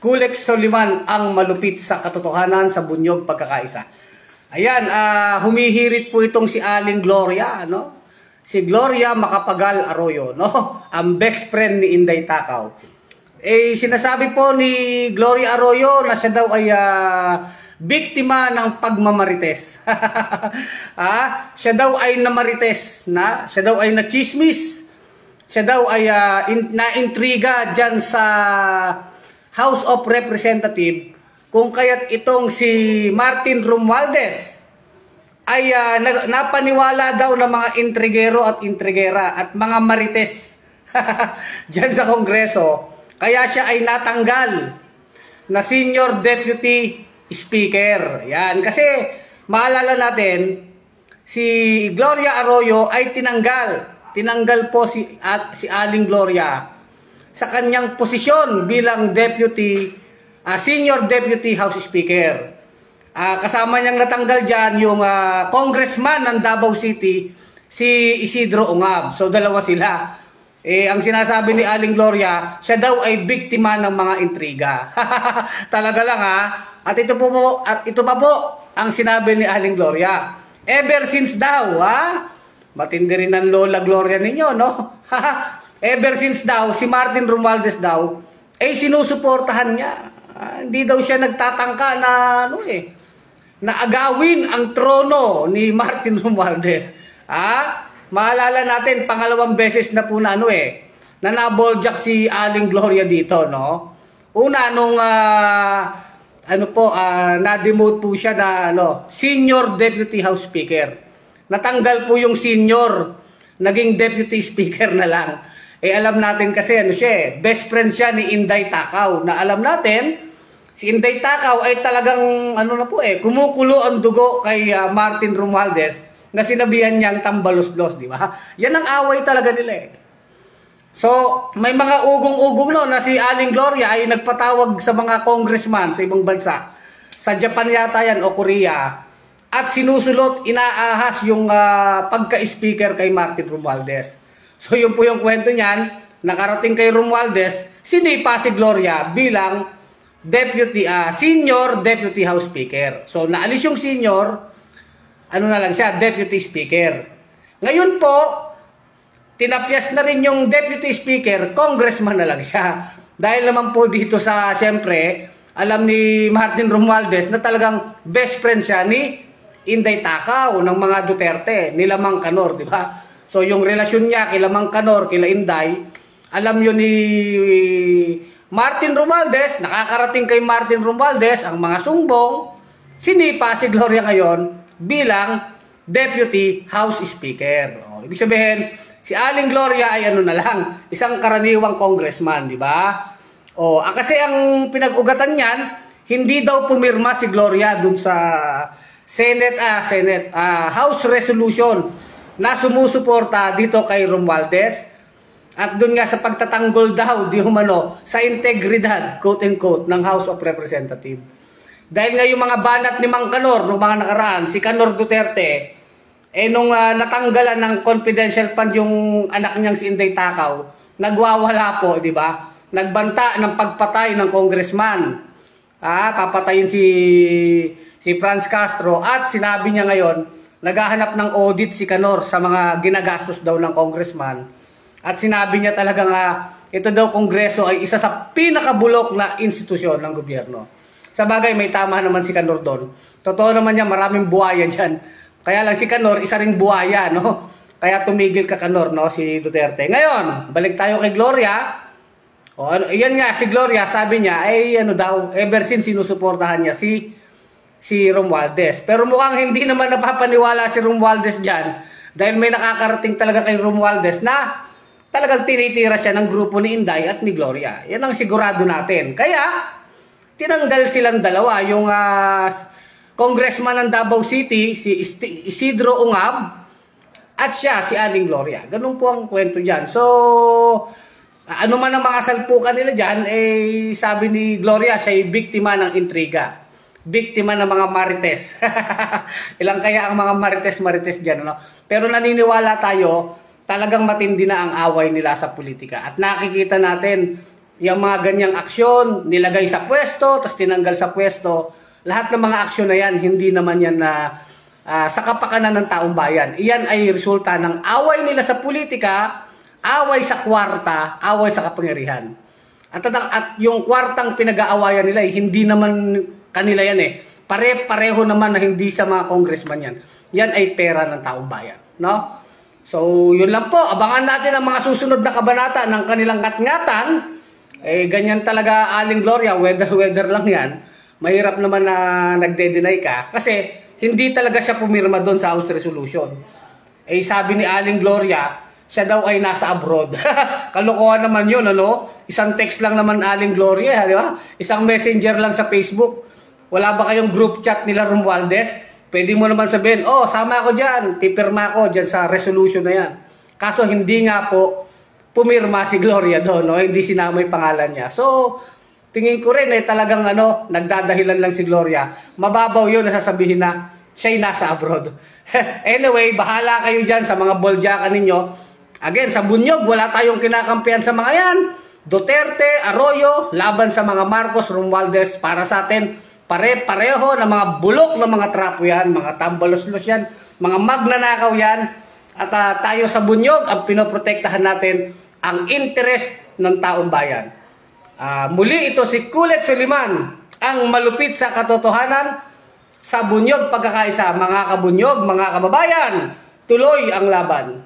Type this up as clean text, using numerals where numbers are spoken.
Kulex Soliman ang malupit sa katotohanan sa bunyog pagkakaisa. Ayan, humihirit po itong si Aling Gloria, no? Si Gloria Macapagal Arroyo, no? Ang best friend ni Inday Takaw. Sinasabi po ni Gloria Arroyo na siya daw ay biktima ng pagmamarites. Siya daw ay namarites, na? Siya daw ay nachismis. Siya daw ay naintriga dyan sa House of Representatives, kung kaya't itong si Martin Romualdez ay napaniwala daw ng mga intrigero at intrigera at mga marites dyan sa Kongreso. Kaya siya ay natanggal na Senior Deputy Speaker. Yan. Kasi maalala natin, si Gloria Arroyo ay tinanggal. Tinanggal po si Aling Gloria sa kanyang posisyon bilang Senior Deputy House Speaker. Kasama niyang natanggal dyan yung congressman ng Davao City, si Isidro Ungab. So dalawa sila. Ang sinasabi ni Aling Gloria, siya daw ay biktima ng mga intriga. Talaga lang At ito pa po ang sinabi ni Aling Gloria. Ever since daw, matindi rin ang Lola Gloria ninyo, no? Ever since daw, si Martin Romualdez daw, sinusuportahan niya. Hindi daw siya nagtatangka na agawin ang trono ni Martin Romualdez. Maalala natin, pangalawang beses na po na naboljak si Aling Gloria dito, no? Una, nung na-demote po siya na Senior Deputy House Speaker. Natanggal po yung senior, naging Deputy Speaker na lang. Alam natin kasi best friend siya ni Inday Takaw, na alam natin, si Inday Takaw ay talagang kumukulo ang dugo kay Martin Romualdez, na sinabihan niyang tambalos-los, di ba? Yan ang away talaga nila. So, may mga ugong-ugong na si Aling Gloria ay nagpatawag sa mga congressman sa ibang bansa. Sa Japan yata yan o Korea. At sinusulot, inaahas yung pagka-speaker kay Martin Romualdez. So, yun po yung kwento niyan. Nakarating kay Romualdez, sinipa si Gloria bilang Senior Deputy House Speaker. So, naalis yung senior, na lang siya, Deputy Speaker. Ngayon po, tinapyas na rin yung Deputy Speaker, Congressman na lang siya. Dahil naman po dito siyempre, alam ni Martin Romualdez na talagang best friend siya ni Inday Takaw ng mga Duterte, nila Mang Kanor, di ba? So yung relasyon niya kila Mang Kanor, kila Inday, alam yun ni Martin Romualdez, nakakarating kay Martin Romualdez ang mga sumbong, sinipa si Gloria ngayon bilang Deputy House Speaker. Ibig sabihin, si Aling Gloria ay isang karaniwang congressman, di ba? Kasi ang pinag-ugatan niyan, hindi daw pumirma si Gloria dun sa House Resolution na sumusuporta dito kay Romualdez at dun nga sa pagtatanggol daw di humano sa integridad, quote-unquote, ng House of Representatives. Dahil nga yung mga banat ni Mang Kanor, nung mga nakaraan, si Kanor Duterte, nung natanggalan ng confidential fund yung anak niyang si Inday Takaw, nagwawala po, di ba? Nagbanta ng pagpatay ng congressman. Papatayin si Franz Castro at sinabi niya ngayon, naghahanap ng audit si Kanor sa mga ginagastos daw ng congressman. At sinabi niya talaga ito daw Kongreso ay isa sa pinakabulok na institusyon ng gobyerno. Sa bagay, may tama naman si Kanor doon. Totoo naman niya, maraming buhaya dyan. Kaya lang si Kanor, isa ring buhaya, no? Kaya tumigil ka Kanor, no? Si Duterte. Ngayon, balik tayo kay Gloria. Yan nga, si Gloria, sabi niya, ever since sinusuportahan niya si Romualdez. Pero mukhang hindi naman napapaniwala si Romualdez dyan. Dahil may nakakarating talaga kay Romualdez na talagang tinitira siya ng grupo ni Inday at ni Gloria. Yan ang sigurado natin. Kaya tinanggal silang dalawa, yung congressman ng Davao City, si Isidro Ungab, at siya, si Aling Gloria. Ganun po ang kwento dyan. So, ano man ang mga salpukan nila dyan, sabi ni Gloria, siya ay biktima ng intriga. Biktima ng mga marites. Ilang kaya ang mga marites dyan, no? Pero naniniwala tayo, talagang matindi na ang away nila sa politika. At nakikita natin, yung mga ganyang aksyon, nilagay sa pwesto, tapos tinanggal sa pwesto, lahat ng mga aksyon na yan, hindi naman yan na sa kapakanan ng taong bayan. Iyan ay resulta ng away nila sa politika, away sa kwarta, away sa kapangyarihan. At yung kwartang pinag-aawayan nila, hindi naman kanila yan eh. Pare-pareho naman na hindi sa mga congressman yan. Yan ay pera ng taong bayan. No? So, yun lang po. Abangan natin ang mga susunod na kabanata ng kanilang ngat-ngatan. Eh, ganyan talaga, Aling Gloria, weather lang yan. Mahirap naman na nagde-deny ka. Kasi, hindi talaga siya pumirma doon sa House Resolution. Eh, sabi ni Aling Gloria, siya daw ay nasa abroad. Kalokohan naman yun, ano? Isang text lang naman Aling Gloria, di ba? Isang messenger lang sa Facebook. Wala ba kayong group chat nila Romualdez? Pwede mo naman sabihin, oh, sama ako dyan, pipirma ako dyan sa resolution na yan. Kaso hindi nga po pumirma si Gloria doon, no? Hindi sinama yung pangalan niya. So, tingin ko rin talagang nagdadahilan lang si Gloria. Mababaw yun na sasabihin na siya'y nasa abroad. Anyway, bahala kayo dyan sa mga boljakan ninyo. Again, sa Bunyog, wala tayong kinakampihan sa mga yan. Duterte, Arroyo, laban sa mga Marcos, Romualdez, para sa atin, pare-pareho na mga bulok na mga trapo yan, mga tambalos-los yan, mga magnanakaw yan. At tayo sa Bunyog, ang pinoprotektahan natin ang interest ng taong bayan. Muli ito si Kulit Suliman, ang malupit sa katotohanan sa Bunyog Pagkakaisa. Mga kabunyog, mga kababayan, tuloy ang laban.